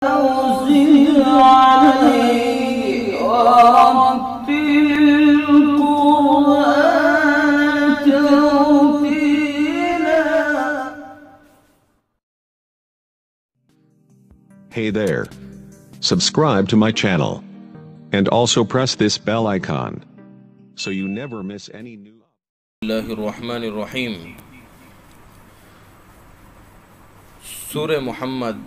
أوزع عليه ورتل القرآن ترتيلا. Hey there. Subscribe to my channel. And also press this bell icon so you never miss any new. Bismillahirrahmanirrahim. سورہ محمد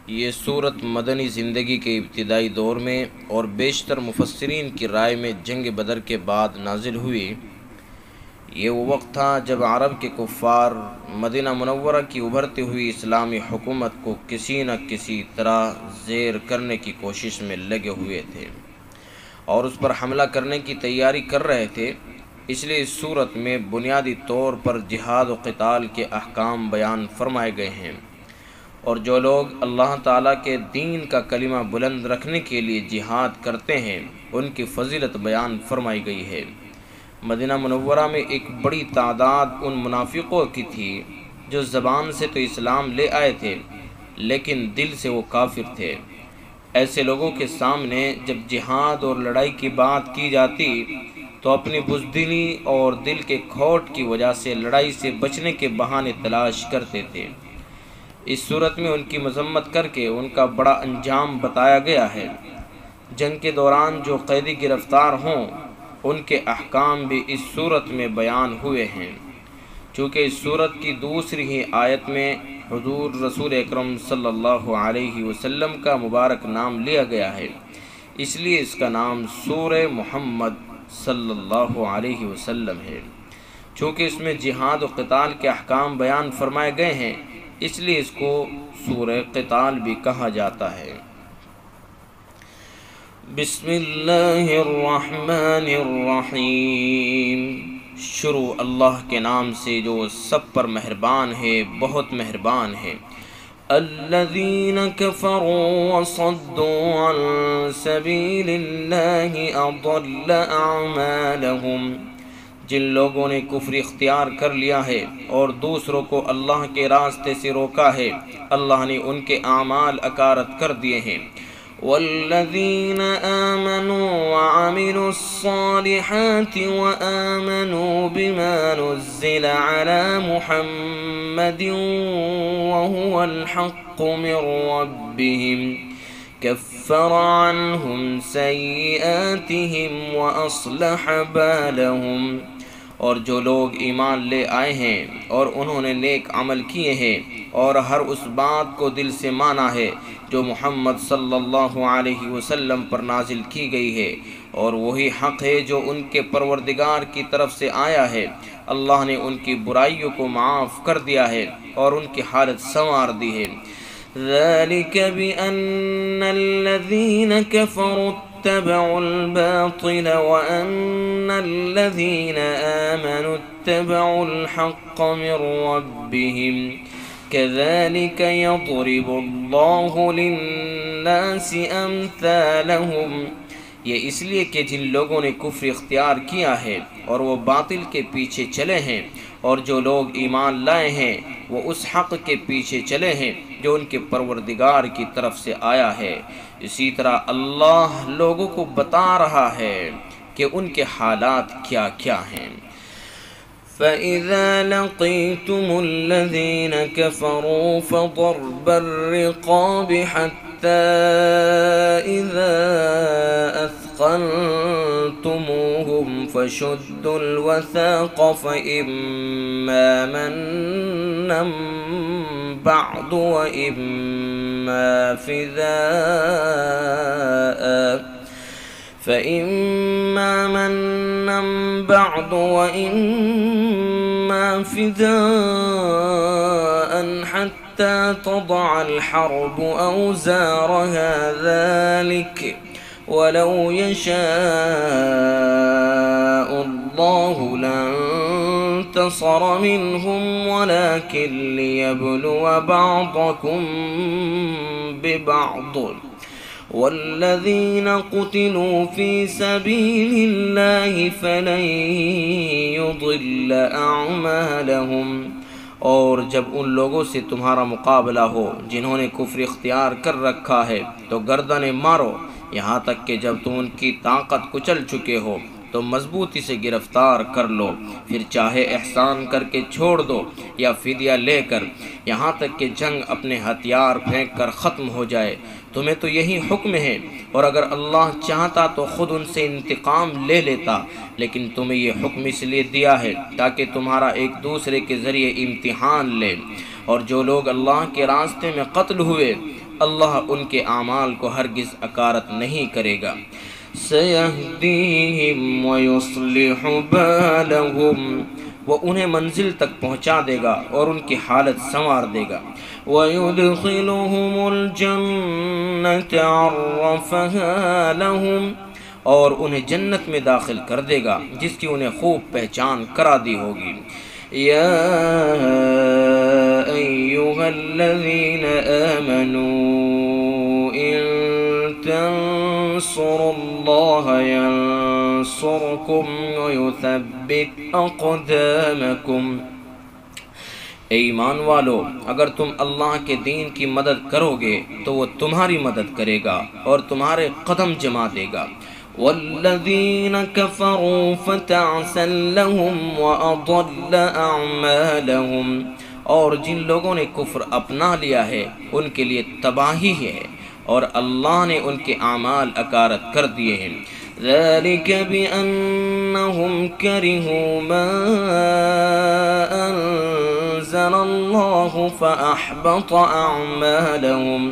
یہ صورت مدنی زندگی کے ابتدائی دور میں اور بیشتر مفسرین کی رائے میں جنگ بدر کے بعد نازل ہوئی۔ یہ وہ وقت تھا جب عرب کے کفار مدینہ منورہ کی ابھرتی ہوئی اسلامی حکومت کو کسی نہ کسی طرح زیر کرنے کی کوشش میں لگے ہوئے تھے اور اس پر حملہ کرنے کی تیاری کر رہے تھے۔ اس لیے اس صورت میں بنیادی طور پر جہاد و قتال کے احکام بیان فرمائے گئے ہیں، اور جو لوگ اللہ تعالیٰ کے دین کا کلمہ بلند رکھنے کے لیے جہاد کرتے ہیں ان کی فضیلت بیان فرمائی گئی ہے۔ مدینہ منورہ میں ایک بڑی تعداد ان منافقوں کی تھی جو زبان سے تو اسلام لے آئے تھے لیکن دل سے وہ کافر تھے۔ ایسے لوگوں کے سامنے جب جہاد اور لڑائی کی بات کی جاتی تو اپنی بزدلی اور دل کے کھوٹ کی وجہ سے لڑائی سے بچنے کے بہانے تلاش کرتے تھے۔ اس صورت میں ان کی مذمت کر کے ان کا بڑا انجام بتایا گیا ہے۔ جنگ کے دوران جو قیدی گرفتار ہوں ان کے احکام بھی اس صورت میں بیان ہوئے ہیں۔ چونکہ اس صورت کی دوسری ہی آیت میں حضور رسول اکرم صلی اللہ علیہ وسلم کا مبارک نام لیا گیا ہے، اس لیے اس کا نام سورہ محمد صلی اللہ علیہ وسلم ہے۔ چونکہ اس میں جہاد و قتال کے احکام بیان فرمائے گئے ہیں اس لیے اس کو سورہ قتال بھی کہا جاتا ہے۔ بسم اللہ الرحمن الرحیم۔ شروع اللہ کے نام سے جو سب پر مہربان ہے، بہت مہربان ہے۔ الذین کفروا وصدوا عن سبیل اللہ اضل اعمالہم۔ جن لوگوں نے کفر اختیار کر لیا ہے اور دوسروں کو اللہ کے راستے سے روکا ہے، اللہ نے ان کے اعمال اکارت کر دیے ہیں۔ والذین آمنوا وعملوا الصالحات وآمنوا بما نزل على محمد وهو الحق من ربهم كفر عنهم سيئاتهم وأصلح بالهم۔ اور جو لوگ ایمان لے آئے ہیں اور انہوں نے نیک عمل کیے ہیں اور ہر اس بات کو دل سے مانا ہے جو محمد صلی اللہ علیہ وسلم پر نازل کی گئی ہے، اور وہی حق ہے جو ان کے پروردگار کی طرف سے آیا ہے، اللہ نے ان کی برائیوں کو معاف کر دیا ہے اور ان کی حالت سنوار دی ہے۔ ذَلِكَ بِأَنَّ الَّذِينَ كَفَرُوا اتَّبَعُوا الْبَاطِلَ وَأَنَّ الَّذِينَ آمَنُوا اتَّبَعُوا الْحَقَّ مِنْ رَبِّهِمْ كَذَلِكَ يَضْرِبُ اللَّهُ لِلنَّاسِ أَمْثَالَهُمْ۔ یہ اس لیے کہ جن لوگوں نے کفر اختیار کیا ہے اور وہ باطل کے پیچھے چلے ہیں، اور جو لوگ ایمان لائے ہیں وہ اس حق کے پیچھے چلے ہیں جو ان کے پروردگار کی طرف سے آیا ہے، اسی طرح اللہ لوگوں کو بتا رہا ہے کہ ان کے حالات کیا کیا ہیں۔ فَإِذَا لَقِيتُمُ الَّذِينَ كَفَرُوا فَضَرْبَ الرِّقَابِ حَتَّى إِذَا أَثْخَنْتُمُوهُمْ فَشُدُّوا الْوَثَاقَ فَإِمَّا مَنًّا بَعْدُ وَإِمَّا فِدَاءً فَإِمَّا مَنًّا بَعْدُ وَإِمَّا فِدَاءً حَتَّى تَضَعَ الْحَرْبُ أَوْزَارَهَا ذَلِكَ وَلَوْ يَشَاءُ اللَّهُ لَانتَصَرَ مِنْهُمْ وَلَكِنْ لِيَبْلُوَ بَعْضَكُمْ بِبَعْضٍ والذين قتلوا في سبيل الله فلن يضل أعمالهم اور جب ان لوگوں سے تمہارا مقابلہ ہو جنہوں نے کفر اختیار کر رکھا ہے تو گردنیں مارو، یہاں تک کہ جب تم ان کی طاقت کچل چکے ہو تو مضبوطی سے گرفتار کر لو، پھر چاہے احسان کر کے چھوڑ دو یا فدیہ لے کر، یہاں تک کہ جنگ اپنے ہتھیار پھینک کر ختم ہو جائے۔ تمہیں تو یہی حکم ہے، اور اگر اللہ چاہتا تو خود ان سے انتقام لے لیتا، لیکن تمہیں یہ حکم اس لیے دیا ہے تاکہ تمہارا ایک دوسرے کے ذریعے امتحان لے، اور جو لوگ اللہ کے راستے میں قتل ہوئے اللہ ان کے اعمال کو ہرگز اکارت نہیں کرے گا۔ سَيَهْدِيهِمْ وَيُصْلِحُ بَالَهُمْ، وہ انہیں منزل تک پہنچا دے گا اور ان کی حالت سنوار دے گا۔ وَيُدْخِلُهُمُ الْجَنَّةَ عَرَّفَهَا لَهُمْ، اور انہیں جنت میں داخل کر دے گا جس کی انہیں خوب پہچان کرا دی ہوگی۔ یا ایھا الذین آمنوا ان تنصروا اللہ ینصرکم ویثبت اقدامکم، اے ایمان والو اگر تم اللہ کے دین کی مدد کرو گے تو وہ تمہاری مدد کرے گا اور تمہارے قدم جما دے گا۔ والذین کفروا فتعسا لهم واضل اعمالهم، اور جن لوگوں نے کفر اپنا لیا ہے ان کے لیے تباہی ہے اور اللہ نے ان کے اعمال اکارت کر دیے ہیں۔ ذلك بأنهم كرهوا ما أنزل الله فأحبط أعمالهم،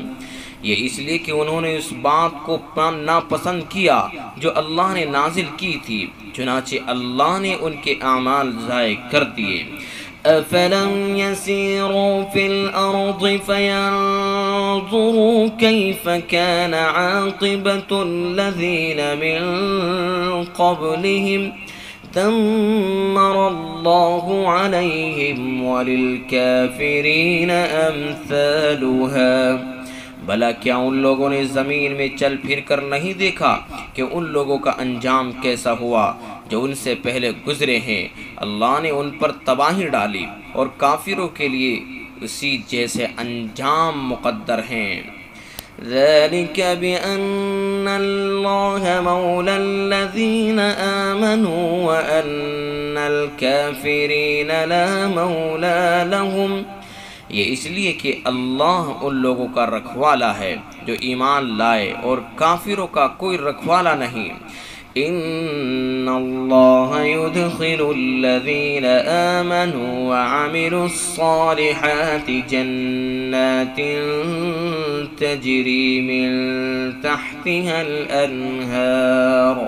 یہ اس لیے کہ انہوں نے اس بات کو ناپسند کیا جو اللہ نے نازل کی تھی، چنانچہ اللہ نے ان کے اعمال ضائع کر دیے۔ أَفَلَمْ يَسِيرُوا فِي الْأَرْضِ فَيَنْظُرُوا كَيْفَ كَانَ عَاقِبَةُ الَّذِينَ مِنْ قَبْلِهِمْ دَمَّرَ اللَّهُ عَلَيْهِمْ وَلِلْكَافِرِينَ أَمْثَالُهَا، بھلا کیا ان لوگوں نے زمین میں چل پھر کر نہیں دیکھا کہ ان لوگوں کا انجام کیسا ہوا جو ان سے پہلے گزرے ہیں؟ اللہ نے ان پر تباہی ڈالی اور کافروں کے لیے اسی جیسے انجام مقدر ہیں۔ ذَلِكَ بِأَنَّ اللَّهَ مَوْلَى الَّذِينَ آمَنُوا وَأَنَّ الْكَافِرِينَ لَا مَوْلَى لَهُمْ، یہ اس لیے کہ اللہ ان لوگوں کا رکھوالا ہے جو ایمان لائے اور کافروں کا کوئی رکھوالا نہیں۔ ان اللہ يدخل الذین آمنوا وعملوا الصالحات جنات تجری من تحتها الانہار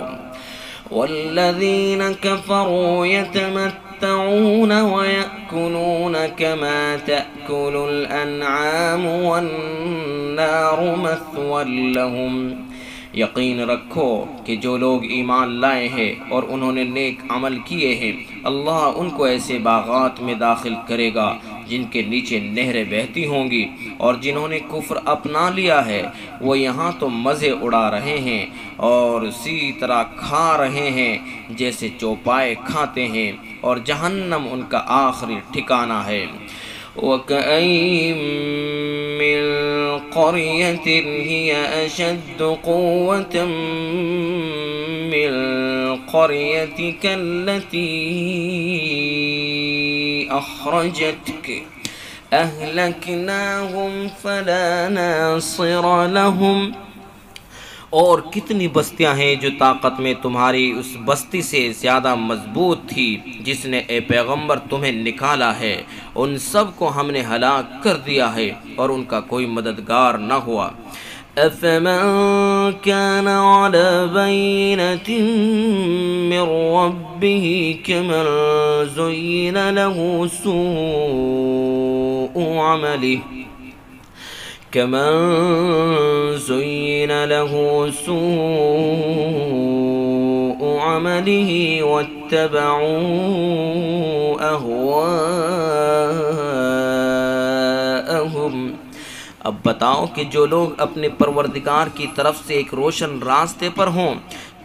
والذین کفروا يتمتعون ويأكلون كما تأكل الأنعام والنار مثوى لهم، یقین رکھو کہ جو لوگ ایمان لائے ہیں اور انہوں نے نیک عمل کیے ہیں اللہ ان کو ایسے باغات میں داخل کرے گا جن کے نیچے نہریں بہتی ہوں گی، اور جنہوں نے کفر اپنا لیا ہے وہ یہاں تو مزے اڑا رہے ہیں اور اسی طرح کھا رہے ہیں جیسے چوپائے کھاتے ہیں، اور جہنم ان کا آخری ٹھکانہ ہے۔ وَكَأَيِّن مِّن قَرْيَةٍ هِيَ أَشَدُّ قُوَّةً مِّن قَرْيَتِكَ الَّتِي أَخْرَجَتْكَ أَهْلَكْنَاهُمْ فَلَا نَاصِرَ لَهُمْ، اور کتنی بستیاں ہیں جو طاقت میں تمہاری اس بستی سے زیادہ مضبوط تھی جس نے اے پیغمبر تمہیں نکالا ہے، ان سب کو ہم نے ہلاک کر دیا ہے اور ان کا کوئی مددگار نہ ہوا۔ أَفَمَنْ كَانَ عَلَى بَيِّنَةٍ مِّن رَّبِّهِ كَمَنْ زُيِّنَ له سُوءُ عَمَلِهِ وَاتَّبَعُوا أَهْوَاءَهُمْ، اب بتاؤ کہ جو لوگ اپنے پروردگار کی طرف سے ایک روشن راستے پر ہوں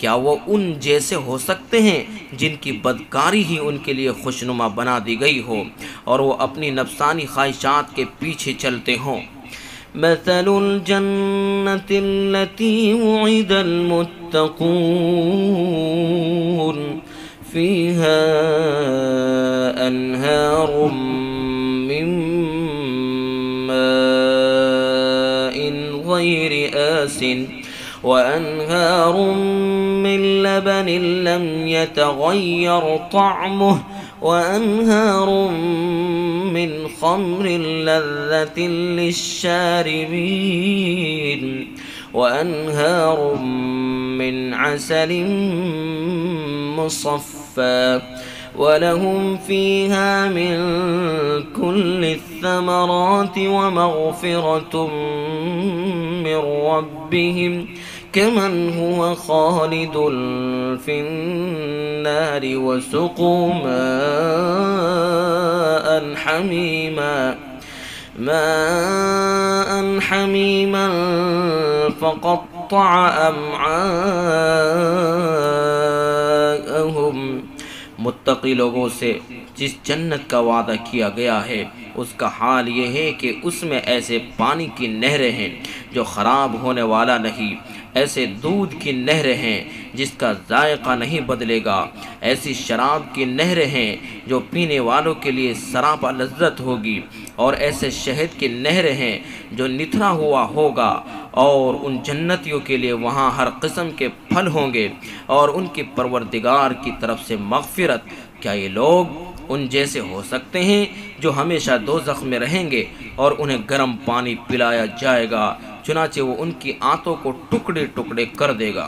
کیا وہ ان جیسے ہو سکتے ہیں جن کی بدکاری ہی ان کے لیے خوشنما بنا دی گئی ہو اور وہ اپنی نفسانی خواہشات کے پیچھے چلتے ہوں؟ مثل الجنة التي وعد المتقون فيها أنهار من ماء غير آسن وأنهار من لبن لم يتغير طعمه وأنهار من خمر لذة للشاربين وأنهار من عسل مصفى ولهم فيها من كل الثمرات ومغفرة من ربهم كمن هو خالد في النار وسقوا ماء حميما فقطع أمعاءهم۔ متقی لوگوں سے جس جنت کا وعدہ کیا گیا ہے اس کا حال یہ ہے کہ اس میں ایسے پانی کی نہریں ہیں جو خراب ہونے والا نہیں، ایسے دودھ کی نہریں ہیں جس کا ذائقہ نہیں بدلے گا، ایسی شراب کی نہریں ہیں جو پینے والوں کے لیے سراپا لذت ہوگی، اور ایسے شہد کی نہریں ہیں جو نتھرا ہوا ہوگا، اور ان جنتیوں کے لیے وہاں ہر قسم کے پھل ہوں گے اور ان کی پروردگار کی طرف سے مغفرت۔ کیا یہ لوگ ان جیسے ہو سکتے ہیں جو ہمیشہ دوزخ میں رہیں گے اور انہیں گرم پانی پلایا جائے گا، چنانچہ وہ ان کی آنتوں کو ٹکڑے ٹکڑے کر دے گا۔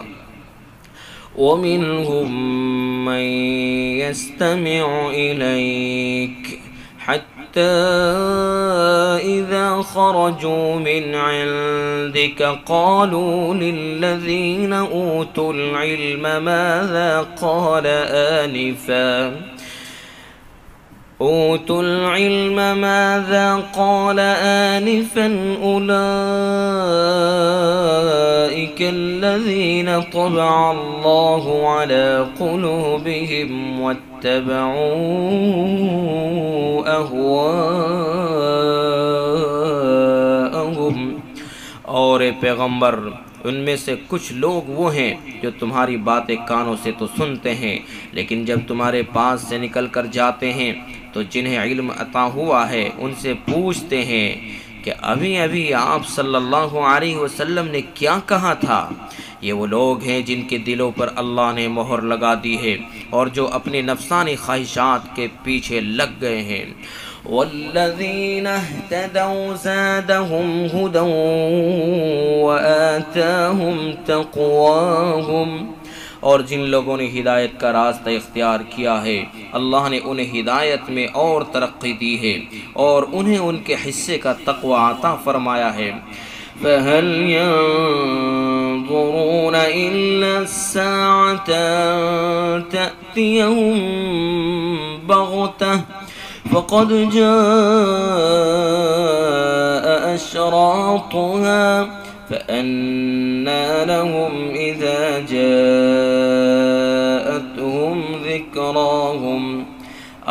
وَمِنْهُمْ مَنْ يَسْتَمِعُ إِلَيْكَ حَتَّى إِذَا خَرَجُوا مِنْ عِنْدِكَ قَالُوا لِلَّذِينَ أُوتُوا الْعِلْمَ مَاذَا قَالَ آنِفًا أُولَئِكَ الَّذِينَ طَبَعَ اللَّهُ عَلَى قُلُوبِهِمْ وَاتَّبَعُوا أَهْوَاءَهُمْ۔ اور اے پیغمبر، ان میں سے کچھ لوگ وہ ہیں جو تمہاری باتیں کانوں سے تو سنتے ہیں، لیکن جب تمہارے پاس سے نکل کر جاتے ہیں تو جنہیں علم عطا ہوا ہے ان سے پوچھتے ہیں کہ ابھی ابھی آپ صلی اللہ علیہ وسلم نے کیا کہا تھا۔ یہ وہ لوگ ہیں جن کے دلوں پر اللہ نے مہر لگا دی ہے اور جو اپنی نفسانی خواہشات کے پیچھے لگ گئے ہیں۔ وَالَّذِينَ اهْتَدَوْا زَادَهُمْ هُدًى وَآتَاهُمْ تَقْوَاهُمْ۔ اور جن لوگوں نے ہدایت کا راستہ اختیار کیا ہے اللہ نے انہیں ہدایت میں اور ترقی دی ہے اور انہیں ان کے حصے کا تقوی عطا فرمایا ہے۔ فَهَلْ يَنظُرُونَ إِلَّا السَّاعَةَ تَأْتِيَهُمْ بَغْتَةً فَقَدْ جَاءَ أَشْرَاطُهَا فَأَنَّى لَهُمْ إِذَا جَاءَتْهُمْ ذِكْرَاهُمْ۔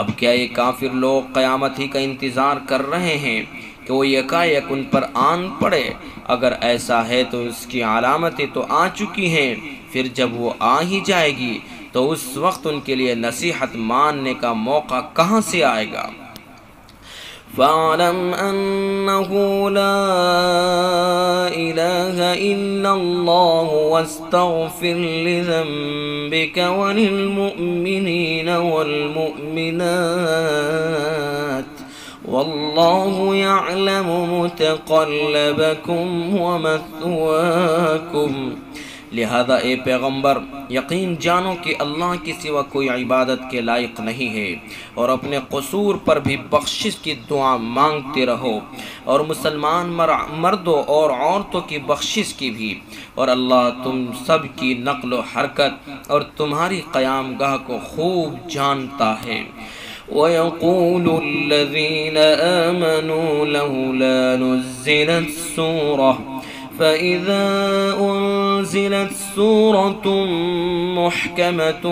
اب کیا یہ کافر لوگ قیامت ہی کا انتظار کر رہے ہیں کہ وہ یکایک ان پر آن پڑے؟ اگر ایسا ہے تو اس کی علامتیں تو آ چکی ہیں، پھر جب وہ آ ہی جائے گی تو اس وقت ان کے لیے نصیحت ماننے کا موقع کہاں سے آئے گا؟ فَاعْلَمْ أَنَّهُ لَا إِلَهَ إِلَّا اللَّهُ وَاسْتَغْفِرْ لِذَنبِكَ وَلِلْمُؤْمِنِينَ وَالْمُؤْمِنَاتِ وَاللَّهُ يَعْلَمُ مُتَقَلَّبَكُمْ وَمَثْوَاكُمْ۔ لہذا اے پیغمبر یقین جانو کہ اللہ کے سوا کوئی عبادت کے لائق نہیں ہے، اور اپنے قصور پر بھی بخشش کی دعا مانگتے رہو، اور مسلمان مردوں اور عورتوں کی بخشش کی بھی، اور اللہ تم سب کی نقل و حرکت اور تمہاری قیام گاہ کو خوب جانتا ہے۔ وَيَقُولُ الَّذِينَ آمَنُوا لَوْلَا نُزِّلَتْ سُورَةٌ فَإِذَا أنزلت سورة محكمة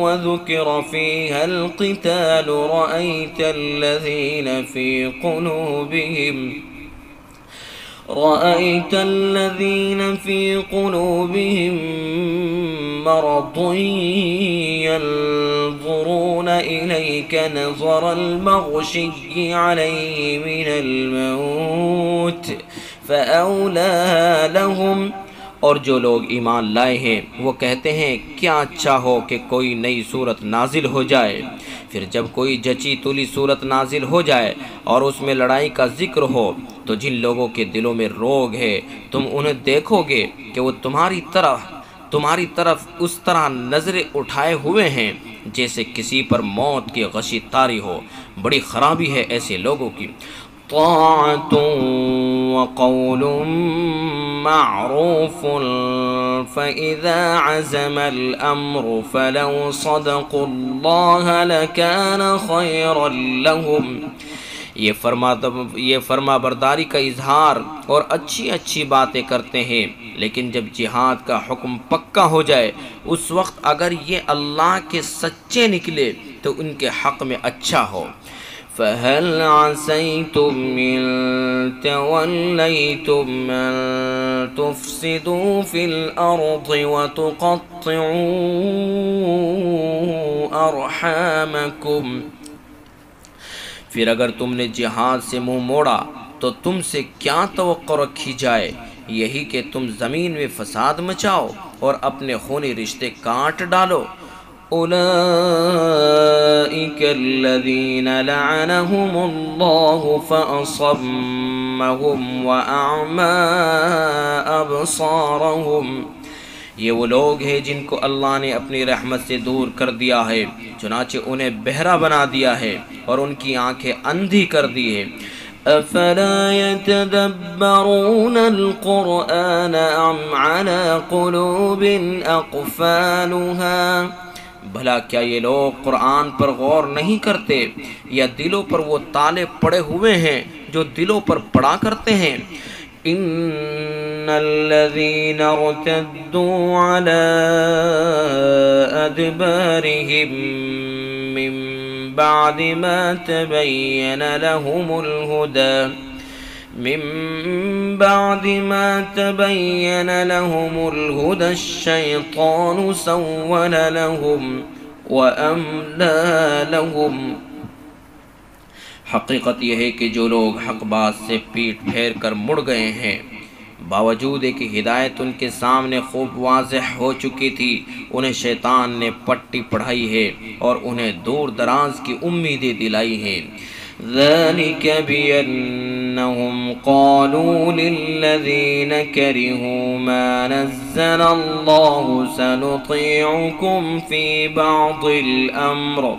وذكر فيها القتال رأيت الذين في قلوبهم مرض ينظرون إليك نظر المغشي عليه من الموت فأولى لهم. اور جو لوگ ایمان لائے ہیں وہ کہتے ہیں کیا اچھا ہو کہ کوئی نئی صورت نازل ہو جائے، پھر جب کوئی جچی تلی صورت نازل ہو جائے اور اس میں لڑائی کا ذکر ہو تو جن لوگوں کے دلوں میں روگ ہے تم انہیں دیکھو گے کہ وہ تمہاری طرف اس طرح نظریں اٹھائے ہوئے ہیں جیسے کسی پر موت کی غشی طاری ہو. بڑی خرابی ہے ایسے لوگوں کی. طاعة وقول معروف فإذا عزم الأمر فلو صدقوا الله لكان خيرا لهم. یہ فرما برداری کا اظہار اور اچھی باتیں کرتے ہیں، لیکن جب جہاد کا حکم پکا ہو جائے اس وقت اگر یہ اللہ کے سچے نکلے تو ان کے حق میں اچھا ہو. فَهَلْ عَسَيْتُمْ إِن تَوَلَّيْتُمْ أَن تُفْسِدُوا فِي الْأَرْضِ وَتُقَطِّعُوا أَرْحَامَكُمْ. پھر اگر تم نے جہاد سے منہ موڑا تو تم سے کیا توقع رکھی جائے، یہی کہ تم زمین میں فساد مچاؤ اور اپنے خونی رشتے کاٹ ڈالو. أولئك الذين لعنهم الله فأصمهم وأعمى أبصارهم. یہ وہ لوگ ہیں جن کو اللہ نے اپنی رحمت سے دور کر دیا ہے، چنانچہ انہیں بہرا بنا دیا ہے اور ان کی آنکھیں اندھی کر دی ہے. أفلا يتدبرون القرآن أم على قلوب أقفالها. بھلا کیا یہ لوگ قرآن پر غور نہیں کرتے یا دلوں پر وہ تالے پڑے ہوئے ہیں جو دلوں پر پڑا کرتے ہیں. ان الذين ارتدوا على ادبارهم من بعد ما تبين لهم الهدى الشيطان سول لهم وأملى لهم. حقیقت یہ ہے کہ جو لوگ حق بات سے پیٹ پھیر کر مڑ گئے ہیں، باوجود ہے کہ ہدایت ان کے سامنے خوب واضح ہو چکی تھی، انہیں شیطان نے پٹی پڑھائی ہے اور انہیں دور دراز کی امیدیں دلائی ہیں. ذلك بأنهم قالوا للذين كرهوا ما نزل الله سنطيعكم في بعض الأمر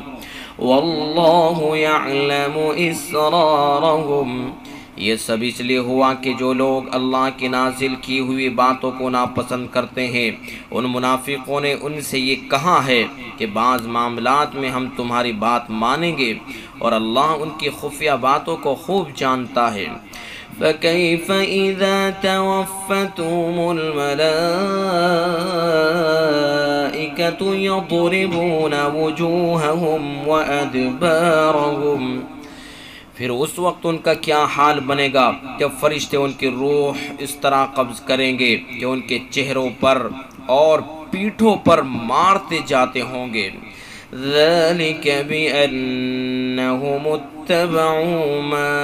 والله يعلم إسرارهم. یہ سب اس لیے ہوا کہ جو لوگ اللہ کی نازل کی ہوئی باتوں کو ناپسند کرتے ہیں ان منافقوں نے ان سے یہ کہا ہے کہ بعض معاملات میں ہم تمہاری بات مانیں گے اور اللہ ان کی خفیہ باتوں کو خوب جانتا ہے. فَكَيْفَ إِذَا تَوَفَّتْهُمُ الْمَلَائِكَةُ يَضْرِبُونَ وُجُوهَهُمْ وَأَدْبَارَهُمْ. پھر اس وقت ان کا کیا حال بنے گا جب فرشتے ان کی روح اس طرح قبض کریں گے کہ ان کے چہروں پر اور پیٹھوں پر مارتے جاتے ہوں گے. ذَلِكَ بِأَنَّهُمُ اتَّبَعُوا مَا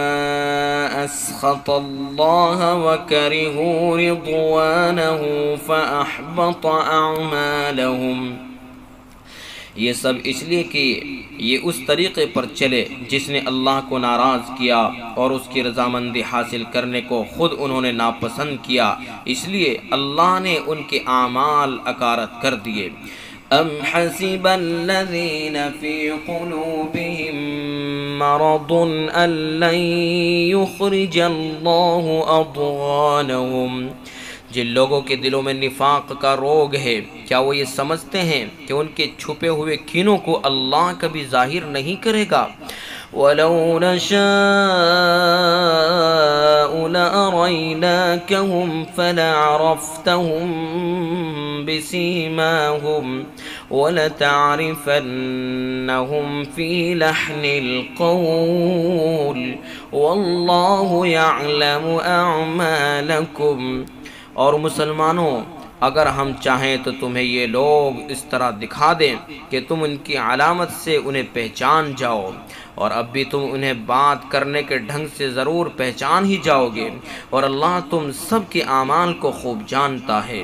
أَسْخَطَ اللَّهَ وَكَرِهُوا رِضْوَانَهُ فَأَحْبَطَ أَعْمَالَهُمْ. یہ سب اس لیے کہ یہ اس طریقے پر چلے جس نے اللہ کو ناراض کیا اور اس کی رضامندی حاصل کرنے کو خود انہوں نے ناپسند کیا، اس لیے اللہ نے ان کے اعمال اکارت کر دیے. ام حسب الذین فی قلوبہم مرض ان لن یخرج اللہ اضغانہم. جن لوگوں کے دلوں میں نفاق کا روگ ہے کیا وہ یہ سمجھتے ہیں کہ ان کے چھپے ہوئے کینوں کو اللہ کبھی ظاہر نہیں کرے گا. وَلَوْ نَشَاءُ لأريناكهم فلعرفتهم بسيماهم ولتعرفنهم في لحن القول والله يعلم أعمالكم۔ اور مسلمانوں، اگر ہم چاہیں تو تمہیں یہ لوگ اس طرح دکھا دیں کہ تم ان کی علامت سے انہیں پہچان جاؤ، اور اب بھی تم انہیں بات کرنے کے ڈھنگ سے ضرور پہچان ہی جاؤ گے، اور اللہ تم سب کے اعمال کو خوب جانتا ہے۔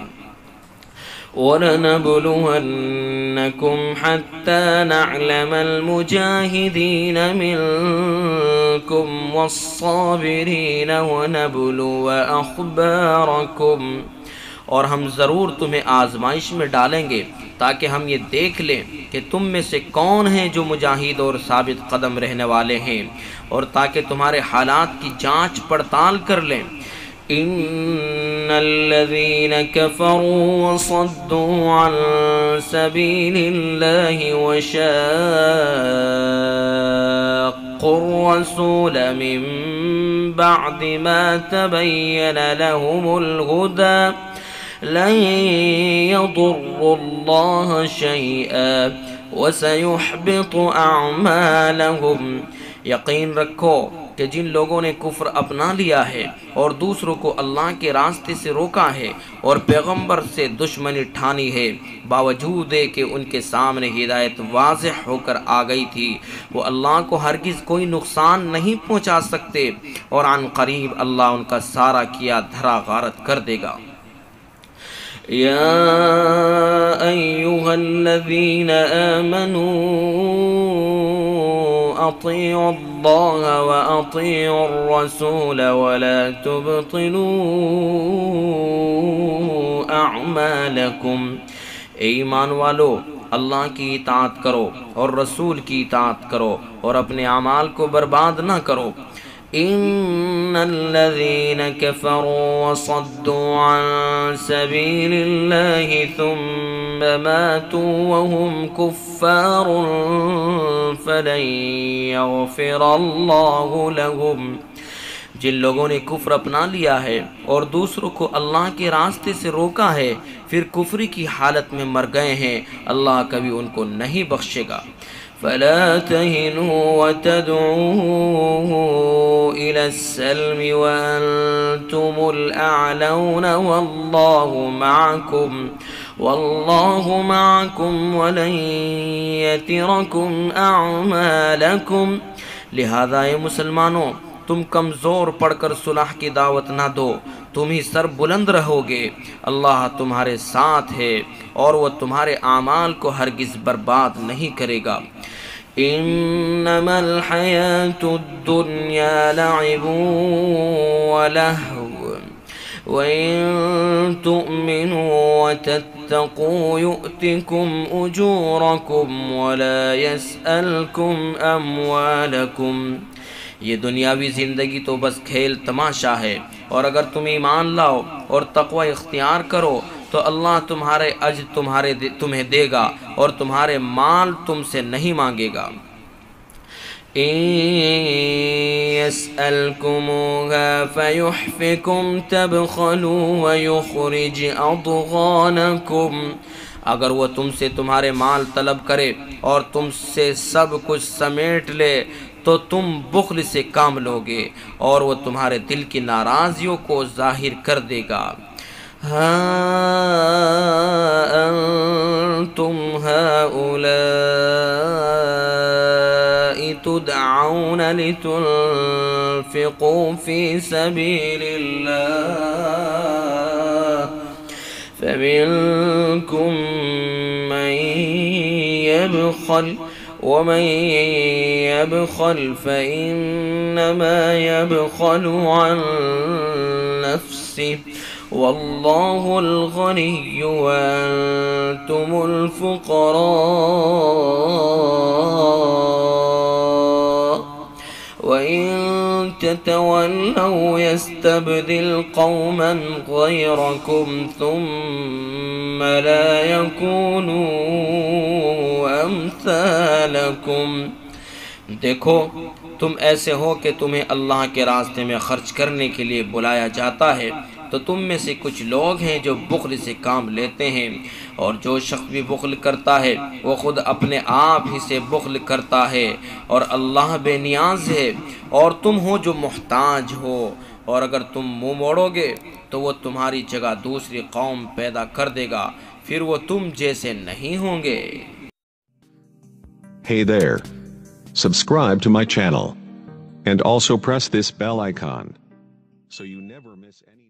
وَلَنَبْلُوَنَّكُمْ حَتَّى نَعْلَمَ الْمُجَاهِدِينَ مِنْكُمْ وَالصَّابِرِينَ وَنَبْلُوَ أَخْبَارَكُمْ، اور ہم ضرور تمہیں آزمائش میں ڈالیں گے تاکہ ہم یہ دیکھ لیں کہ تم میں سے کون ہیں جو مجاہد اور ثابت قدم رہنے والے ہیں، اور تاکہ تمہارے حالات کی جانچ پڑتال کر لیں۔ ان الذين كفروا وصدوا عن سبيل الله وشاقوا الرسول من بعد ما تبين لهم الهدى لن يضروا الله شيئا وسيحبط اعمالهم۔ یقین رکھو کہ جن لوگوں نے کفر اپنا لیا ہے اور دوسروں کو اللہ کے راستے سے روکا ہے اور پیغمبر سے دشمنی ٹھانی ہے، باوجود ہے کہ ان کے سامنے ہدایت واضح ہو کر آ گئی تھی، وہ اللہ کو ہرگز کوئی نقصان نہیں پہنچا سکتے، اور عن قریب اللہ ان کا سارا کیا دھرا غارت کر دے گا۔ یا ایھا الذین آمنوا اطیعوا اللہ واطیعوا الرسول ولا تبطلوا اعمالکم۔ اے ایمان والو، اللہ کی اطاعت کرو اور رسول کی اطاعت کرو اور اپنے اعمال کو برباد نہ کرو۔ ان الذين كفروا وصدوا عن سبيل الله ثم ماتوا وهم كفار فلن يغفر الله لهم۔ جن لوگوں نے کفر اپنا لیا ہے اور دوسروں کو اللہ کے راستے سے روکا ہے، پھر کفری کی حالت میں مر گئے ہیں، اللہ کبھی ان کو نہیں بخشے گا۔ فلا تهنوا وتدعوا إلى السلم وأنتم الأعلون والله معكم ولن يتركم أعمالكم۔ لہذا اے مسلمانوں، تم کمزور پڑھ کر صلح کی دعوت نہ دو، تم ہی سر بلند رہو گے، اللہ تمہارے ساتھ ہے اور وہ تمہارے اعمال کو ہرگز برباد نہیں کرے گا۔ انما الحیاة الدنیا لعب ولہو وَإِن تُؤْمِنُوا وَتَتَّقُوا يُؤْتِكُمْ أُجُورَكُمْ وَلَا يَسْأَلْكُمْ أَمْوَالَكُمْ۔ یہ دنیاوی زندگی تو بس کھیل تماشا ہے، اور اگر تم ایمان لاؤ اور تقوی اختیار کرو تو اللہ تمہارے اجر تمہیں دے گا اور تمہارے مال تم سے نہیں مانگے گا۔ إن يسألكموها فيحفكم تبخلوا ويخرج أضغانكم۔ اگر وہ تم سے تمہارے مال طلب کرے اور تم سے سب کچھ سمیٹ لے تو تم بخل سے کام لوگے اور وہ تمہارے دل کی ناراضیوں کو ظاہر کر دے گا۔ ہا انتم هؤلاء تدعون لتنفقوا في سبيل الله فمنكم من يبخل ومن يبخل فإنما يبخل عن نفسه والله الغني وأنتم الفقراء وإن تتولوا يستبدل قوما غيركم ثم لا يكونوا أمثالكم۔ دیکھو تم ایسے ہو کہ تمہیں اللہ کے راستے میں خرچ کرنے کے لیے بلایا جاتا ہے تو تم میں سے کچھ لوگ ہیں جو بخل سے کام لیتے ہیں، اور جو شخص بھی بخل کرتا ہے وہ خود اپنے آپ ہی سے بخل کرتا ہے، اور اللہ بے نیاز ہے اور تم ہو جو محتاج ہو، اور اگر تم منہ موڑو گے تو وہ تمہاری جگہ دوسری قوم پیدا کر دے گا، پھر وہ تم جیسے نہیں ہوں گے۔ Hey there. Subscribe to my channel. And also press this bell icon so you never miss any